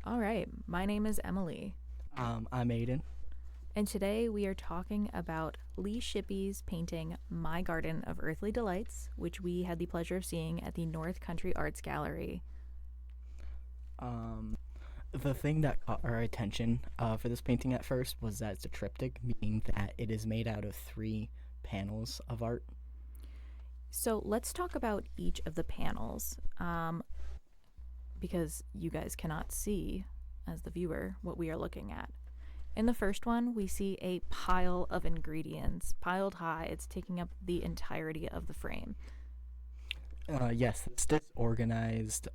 All right, my name is Emily, I'm Aidan. and today we are talking about Lee Shippey's painting My Garden of Earthly Delights, which we had the pleasure of seeing at the North Country Arts Gallery. Um, the thing that caught our attention for this painting at first was that it's a triptych, meaning that it is made out of three panels of art. So let's talk about each of the panels because you guys cannot see, as the viewer, what we are looking at. In the first one, we see a pile of ingredients piled high. It's taking up the entirety of the frame. Yes, this disorganized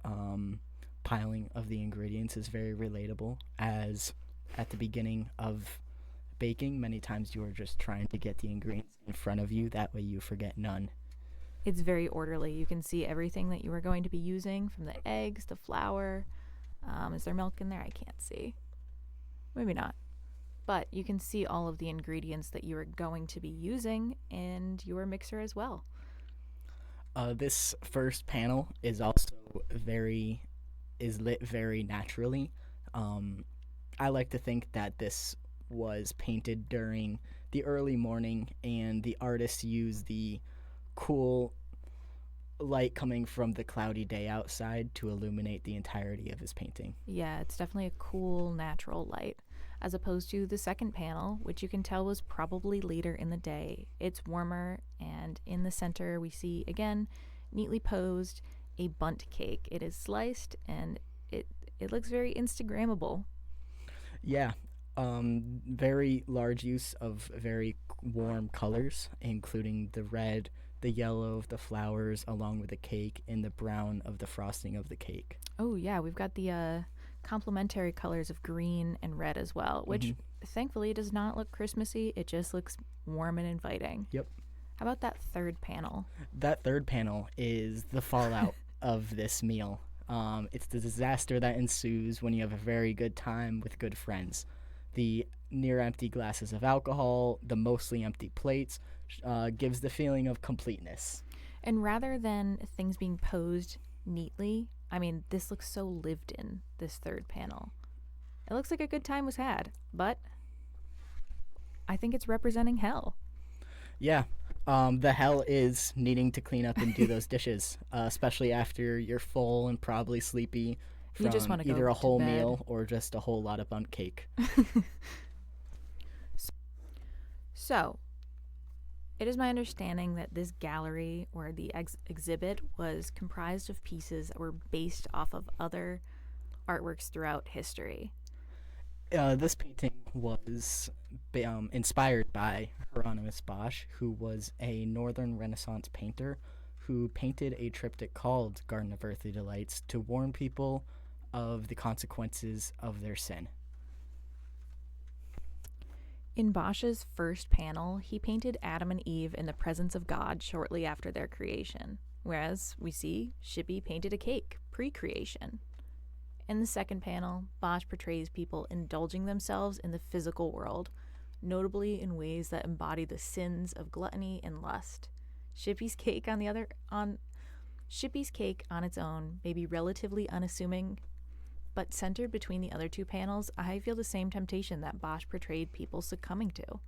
piling of the ingredients is very relatable, as at the beginning of baking, many times you are just trying to get the ingredients in front of you, that way you forget none. It's very orderly. You can see everything that you are going to be using, from the eggs, the flour. Is there milk in there? I can't see. Maybe not. But you can see all of the ingredients that you are going to be using and your mixer as well. This first panel is also is lit very naturally. Um, I like to think that this was painted during the early morning, and the artist used the cool light coming from the cloudy day outside to illuminate the entirety of his painting. Yeah, it's definitely a cool, natural light, as opposed to the second panel, which you can tell was probably later in the day. It's warmer, and in the center, we see again, neatly posed, a bundt cake. It is sliced and it looks very Instagrammable. Yeah, very large use of very warm colors, including the red, the yellow of the flowers, along with the cake, and the brown of the frosting of the cake. Oh, yeah, we've got the complementary colors of green and red as well, which Hmm. thankfully does not look Christmassy. It just looks warm and inviting. Yep. How about that third panel? That third panel is the fallout of this meal. It's the disaster that ensues when you have a very good time with good friends. The near empty glasses of alcohol, the mostly empty plates, gives the feeling of completeness. And rather than things being posed neatly, I mean, this looks so lived in, this third panel. It looks like a good time was had, but I think it's representing hell. Yeah, the hell is needing to clean up and do those dishes, especially after you're full and probably sleepy You just from want to go either a to whole bed. meal or just a whole lot of bundt cake. So, it is my understanding that this gallery or the exhibit was comprised of pieces that were based off of other artworks throughout history. This painting was inspired by Hieronymus Bosch, who was a Northern Renaissance painter who painted a triptych called Garden of Earthly Delights to warn people of the consequences of their sin. In Bosch's first panel, he painted Adam and Eve in the presence of God shortly after their creation, whereas we see Shippey painted a cake pre creation. In the second panel, Bosch portrays people indulging themselves in the physical world, notably in ways that embody the sins of gluttony and lust. Shippey's cake on Shippey's cake on its own may be relatively unassuming, but centered between the other two panels, I feel the same temptation that Bosch portrayed people succumbing to.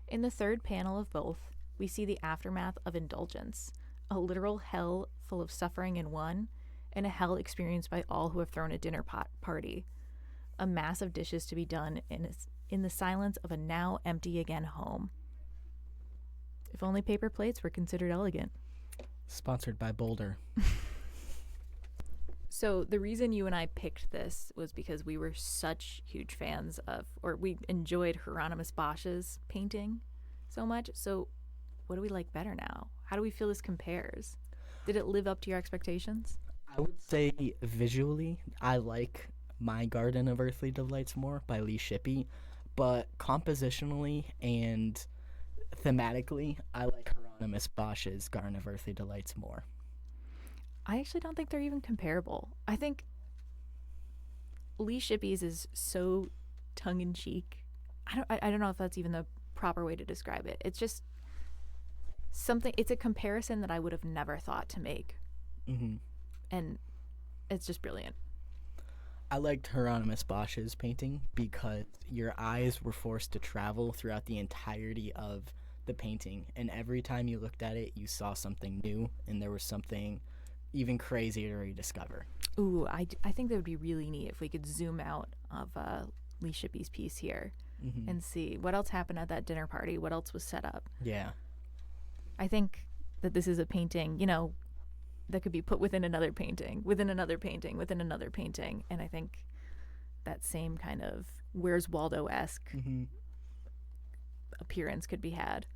In the third panel of both, we see the aftermath of indulgence, a literal hell full of suffering in one, and a hell experienced by all who have thrown a dinner party. A mass of dishes to be done in the silence of a now empty again home. If only paper plates were considered elegant. Sponsored by Boulder. So the reason you and I picked this was because we were such huge fans of, or we enjoyed Hieronymus Bosch's painting so much. So what do we like better now? How do we feel this compares? Did it live up to your expectations? I would say visually, I like My Garden of Earthly Delights more by Lee Shippey, but compositionally and thematically, I like Hieronymus Bosch's Garden of Earthly Delights more. I actually don't think they're even comparable. I think Lee Shippey's is so tongue in cheek. I don't know if that's even the proper way to describe it. It's just something. It's a comparison that I would have never thought to make, Hmm. and it's just brilliant. I liked Hieronymus Bosch's painting because your eyes were forced to travel throughout the entirety of the painting, and every time you looked at it, you saw something new, and there was something even crazier to rediscover. Ooh, I think that would be really neat if we could zoom out of Lee Shippey's piece here and see what else happened at that dinner party, what else was set up. Yeah. I think that this is a painting, you know, that could be put within another painting, within another painting, within another painting. And I think that same kind of Where's Waldo-esque appearance could be had.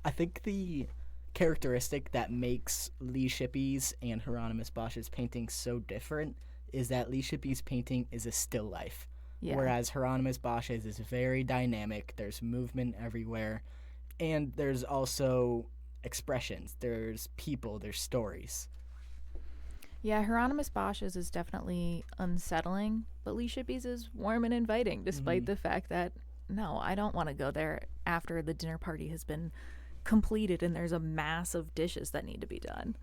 I think the characteristic that makes Lee Shippey's and Hieronymus Bosch's painting so different is that Lee Shippey's painting is a still life, whereas Hieronymus Bosch's is very dynamic. There's movement everywhere, and there's also expressions. There's people, there's stories. Yeah, Hieronymus Bosch's is definitely unsettling, but Lee Shippey's is warm and inviting, despite the fact that, no, I don't want to go there after the dinner party has been completed and there's a mass of dishes that need to be done.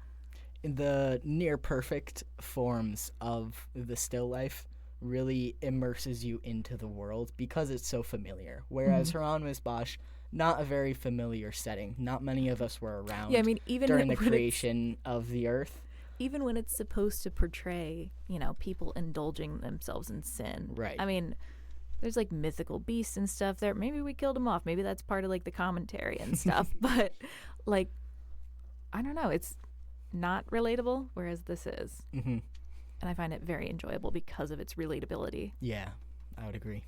In the near perfect forms of the still life really immerses you into the world because it's so familiar. Whereas Hieronymus Bosch, not a very familiar setting. Not many of us were around even during the creation of the earth. Even when it's supposed to portray, you know, people indulging themselves in sin. Right. I mean, there's like mythical beasts and stuff there. Maybe we killed them off. Maybe that's part of like the commentary and stuff. But like, I don't know. It's not relatable, whereas this is. And I find it very enjoyable because of its relatability. Yeah, I would agree.